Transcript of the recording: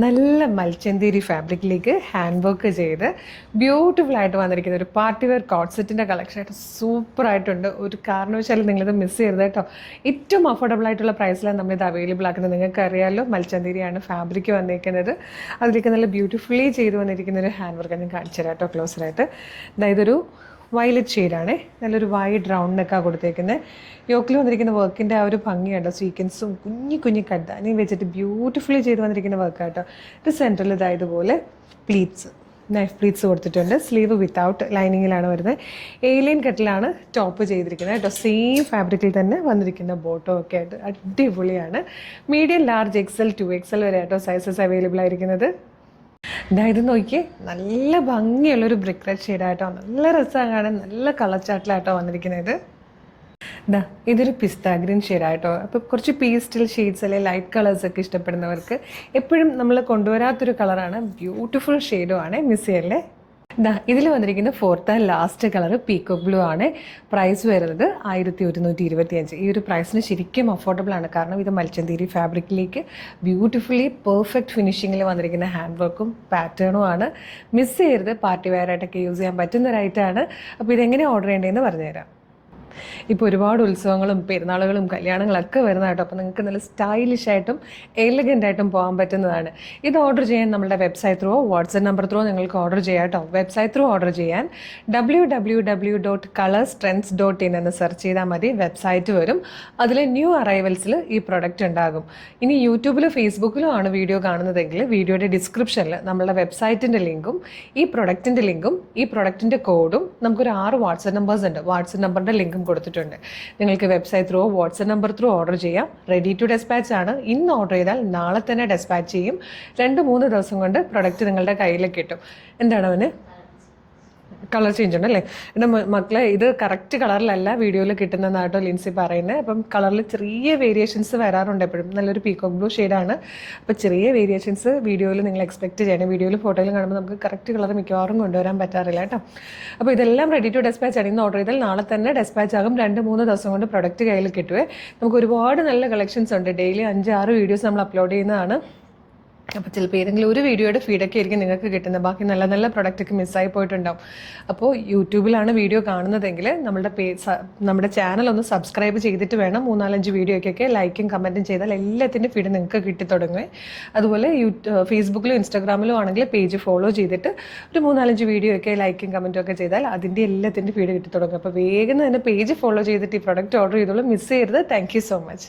നല്ല മൽച്ചന്തേരി ഫാബ്രിക്കിലേക്ക് hand work ചെയ്ത് beautiful ആയിട്ട് വന്നിരിക്കുന്ന ഒരു പാർട്ടി വെയർ കോട്ട് സെറ്റിൻ്റെ കളക്ഷനായിട്ട് സൂപ്പറായിട്ടുണ്ട്. ഒരു കാരണവശാലും നിങ്ങളിത് മിസ് ചെയ്യരുത് കേട്ടോ. ഏറ്റവും അഫോർഡബിൾ ആയിട്ടുള്ള പ്രൈസിലാണ് നമ്മളിത് അവൈലബിൾ ആക്കുന്നത്. നിങ്ങൾക്ക് അറിയാമല്ലോ, മൽച്ചന്തേരിയാണ് ഫാബ്രിക് വന്നിരിക്കുന്നത്. അതിലേക്ക് നല്ല ബ്യൂട്ടിഫുള്ളി ചെയ്ത് വന്നിരിക്കുന്ന ഒരു ഹാൻഡ് വർക്ക് ഞാൻ കാണിച്ചു തരാം കേട്ടോ ക്ലോസറായിട്ട്. ഇതൊരു വയലറ്റ് ഷെയ്ഡാണ്. നല്ലൊരു വൈഡ് റൗണ്ട് നെക്കാണ് കൊടുത്തേക്കുന്നത്. യോക്കിൽ വന്നിരിക്കുന്ന വർക്കിൻ്റെ ആ ഒരു ഭംഗിയുണ്ടോ, സീക്വൻസും കുഞ്ഞു കട്ടാനി വെച്ചിട്ട് ബ്യൂട്ടിഫുള്ളി ചെയ്ത് വന്നിരിക്കുന്ന വർക്കാട്ടോ. ഇത് സെൻറ്ററിൽ ഇതായതുപോലെ പ്ലീറ്റ്സ്, നൈഫ് പ്ലീറ്റ്സ് കൊടുത്തിട്ടുണ്ട്. സ്ലീവ് വിത്തൗട്ട് ലൈനിങ്ങിലാണ് വരുന്നത്. ഏലിയൻ കട്ടിലാണ് ടോപ്പ് ചെയ്തിരിക്കുന്നത് കേട്ടോ. സെയിം ഫാബ്രിക്കിൽ തന്നെ വന്നിരിക്കുന്ന ബോട്ടോ ഒക്കെ ആയിട്ട് അടിപൊളിയാണ്. മീഡിയം, ലാർജ്, XL, 2XL വരെ ആട്ടോ സൈസസ് അവൈലബിൾ ആയിരിക്കുന്നത്. ഇത് നോക്കിയേ, നല്ല ഭംഗിയുള്ളൊരു ബ്രിക്ക് റെഡ് ഷെയ്ഡായിട്ടോ. നല്ല രസമാണ് കാണാൻ, നല്ല കളർ ചാട്ടിലായിട്ടോ വന്നിരിക്കുന്നത്. ഇതൊരു പിസ്ത ഗ്രീൻ ഷെയ്ഡായിട്ടോ. അപ്പോൾ കുറച്ച് പീസ്റ്റൽ ഷെയ്ഡ്സ് അല്ലെങ്കിൽ ലൈറ്റ് കളേഴ്സൊക്കെ ഇഷ്ടപ്പെടുന്നവർക്ക് എപ്പോഴും നമ്മൾ കൊണ്ടുവരാത്തൊരു കളറാണ്. ബ്യൂട്ടിഫുൾ ഷെയ്ഡുമാണ്, മിസ് ചെയ്യല്ലേ. ഇതിൽ വന്നിരിക്കുന്ന fourth and last colour peacock blue ആണ്. പ്രൈസ് വരുന്നത് 1125. ഈ ഒരു പ്രൈസിന് ശരിക്കും അഫോർഡബിൾ ആണ്. കാരണം ഇത് മൽച്ചന്തേരി ഫാബ്രിക്കിലേക്ക് ബ്യൂട്ടിഫുള്ളി പെർഫെക്റ്റ് ഫിനിഷിങ്ങിൽ വന്നിരിക്കുന്ന ഹാൻഡ് വർക്കും പാറ്റേണും ആണ്. മിസ് ചെയ്യരുത്. പാർട്ടി വെയർ ആയിട്ടൊക്കെ യൂസ് ചെയ്യാൻ പറ്റുന്ന ഒരു ഐറ്റമാണ്. അപ്പോൾ ഇതെങ്ങനെ ഓർഡർ ചെയ്യേണ്ടതെന്ന് പറഞ്ഞുതരാം. ഇപ്പോൾ ഒരുപാട് ഉത്സവങ്ങളും പെരുന്നാളുകളും കല്യാണങ്ങളൊക്കെ വരുന്ന കേട്ടോ. അപ്പോൾ നിങ്ങൾക്ക് നല്ല സ്റ്റൈലിഷ് ആയിട്ടും എലഗൻ്റ് ആയിട്ടും പോകാൻ പറ്റുന്നതാണ്. ഇത് ഓർഡർ ചെയ്യാൻ നമ്മുടെ website through WhatsApp number through നിങ്ങൾക്ക് ഓർഡർ ചെയ്യാം കേട്ടോ. വെബ്സൈറ്റ് ത്രൂ ഓർഡർ ചെയ്യാൻ www.colorstrends.in എന്ന് സെർച്ച് ചെയ്താൽ മതി. വെബ്സൈറ്റ് വരും. അതിൽ ന്യൂ അറൈവൽസിൽ ഈ പ്രൊഡക്റ്റ് ഉണ്ടാകും. ഇനി യൂട്യൂബിലും ഫേസ്ബുക്കിലും ആണ് വീഡിയോ കാണുന്നതെങ്കിൽ വീഡിയോയുടെ ഡിസ്ക്രിപ്ഷനിൽ നമ്മളുടെ വെബ്സൈറ്റിൻ്റെ ലിങ്കും ഈ പ്രൊഡക്റ്റിൻ്റെ ലിങ്കും ഈ പ്രൊഡക്റ്റിൻ്റെ കോഡും നമുക്കൊരു 6 വാട്സ്ആപ്പ് നമ്പേഴ്സ് ഉണ്ട്. വാട്സ്ആപ്പ് നമ്പറിൻ്റെ ലിങ്കും കൊടുത്തിട്ടുണ്ട്. നിങ്ങൾക്ക് website through WhatsApp number through order ചെയ്യാം. റെഡി ടു ഡെസ്പാച്ച് ആണ്. ഇന്ന് ഓർഡർ ചെയ്താൽ നാളെ തന്നെ ഡെസ്പാച്ച് ചെയ്യും. 2-3 ദിവസം കൊണ്ട് പ്രൊഡക്റ്റ് നിങ്ങളുടെ കയ്യിലേക്ക് കിട്ടും. എന്താണ് അവന് കളർ ചേഞ്ച് ഉണ്ട് അല്ലേ? എൻ്റെ മക്കളെ, ഇത് കറക്റ്റ് കളറിലല്ല വീഡിയോയിൽ കിട്ടുന്നതായിട്ടോ ലിൻസി പറയുന്നത്. അപ്പം കളറിൽ ചെറിയ വേരിയേഷൻസ് വരാറുണ്ട് എപ്പോഴും. നല്ലൊരു പീക്കോക്ക് ബ്ലൂ ഷെയ്ഡാണ്. അപ്പോൾ ചെറിയ വേരിയേഷൻസ് വീഡിയോയിൽ നിങ്ങൾ എക്സ്പെക്റ്റ് ചെയ്യണം. വീഡിയോയിൽ ഫോട്ടോയിൽ കാണുമ്പോൾ നമുക്ക് കറക്റ്റ് കളർ മിക്കവാറും കൊണ്ടുവരാൻ പറ്റാറില്ല കേട്ടോ. അപ്പോൾ ഇതെല്ലാം റെഡി ടു ഡെസ്പാച്ച് ആണ്. ഇന്ന് ഓർഡർ ചെയ്താൽ നാളെ തന്നെ ഡെസ്പാച്ച് ആകും. 2-3 ദിവസം കൊണ്ട് പ്രൊഡക്റ്റ് കയ്യിൽ കിട്ടുവേ. നമുക്ക് ഒരുപാട് നല്ല കളക്ഷൻസ് ഉണ്ട്. ഡെയിലി 5-6 വീഡിയോസ് നമ്മൾ അപ്ലോഡ് ചെയ്യുന്നതാണ്. അപ്പോൾ ചിലപ്പോൾ ഏതെങ്കിലും ഒരു വീഡിയോയുടെ ഫീഡൊക്കെ ആയിരിക്കും നിങ്ങൾക്ക് കിട്ടുന്നത്. ബാക്കി നല്ല നല്ല പ്രൊഡക്റ്റൊക്കെ മിസ്സായി പോയിട്ടുണ്ടാവും. അപ്പോൾ യൂട്യൂബിലാണ് വീഡിയോ കാണുന്നതെങ്കിൽ നമ്മുടെ ചാനൽ ഒന്ന് സബ്സ്ക്രൈബ് ചെയ്തിട്ട് വേണം. 3-4-5 വീഡിയോയ്ക്കൊക്കെ ലൈക്കും കമൻറ്റും ചെയ്താൽ എല്ലാത്തിൻ്റെ ഫീഡ് നിങ്ങൾക്ക് കിട്ടിത്തുടങ്ങും. അതുപോലെ ഫേസ്ബുക്കിലും ഇൻസ്റ്റാഗ്രാമിലും ആണെങ്കിൽ പേജ് ഫോളോ ചെയ്തിട്ട് ഒരു 3-4-5 വീഡിയോയൊക്കെ ലൈക്കും കമൻറ്റും ഒക്കെ ചെയ്താൽ അതിൻ്റെ എല്ലാത്തിൻ്റെ ഫീഡ് കിട്ടിത്തുടങ്ങും. അപ്പോൾ വേഗം തന്നെ പേജ് ഫോളോ ചെയ്തിട്ട് ഈ പ്രൊഡക്റ്റ് ഓർഡർ ചെയ്തോളൂ. മിസ് ചെയ്യരുത്. Thank you so much.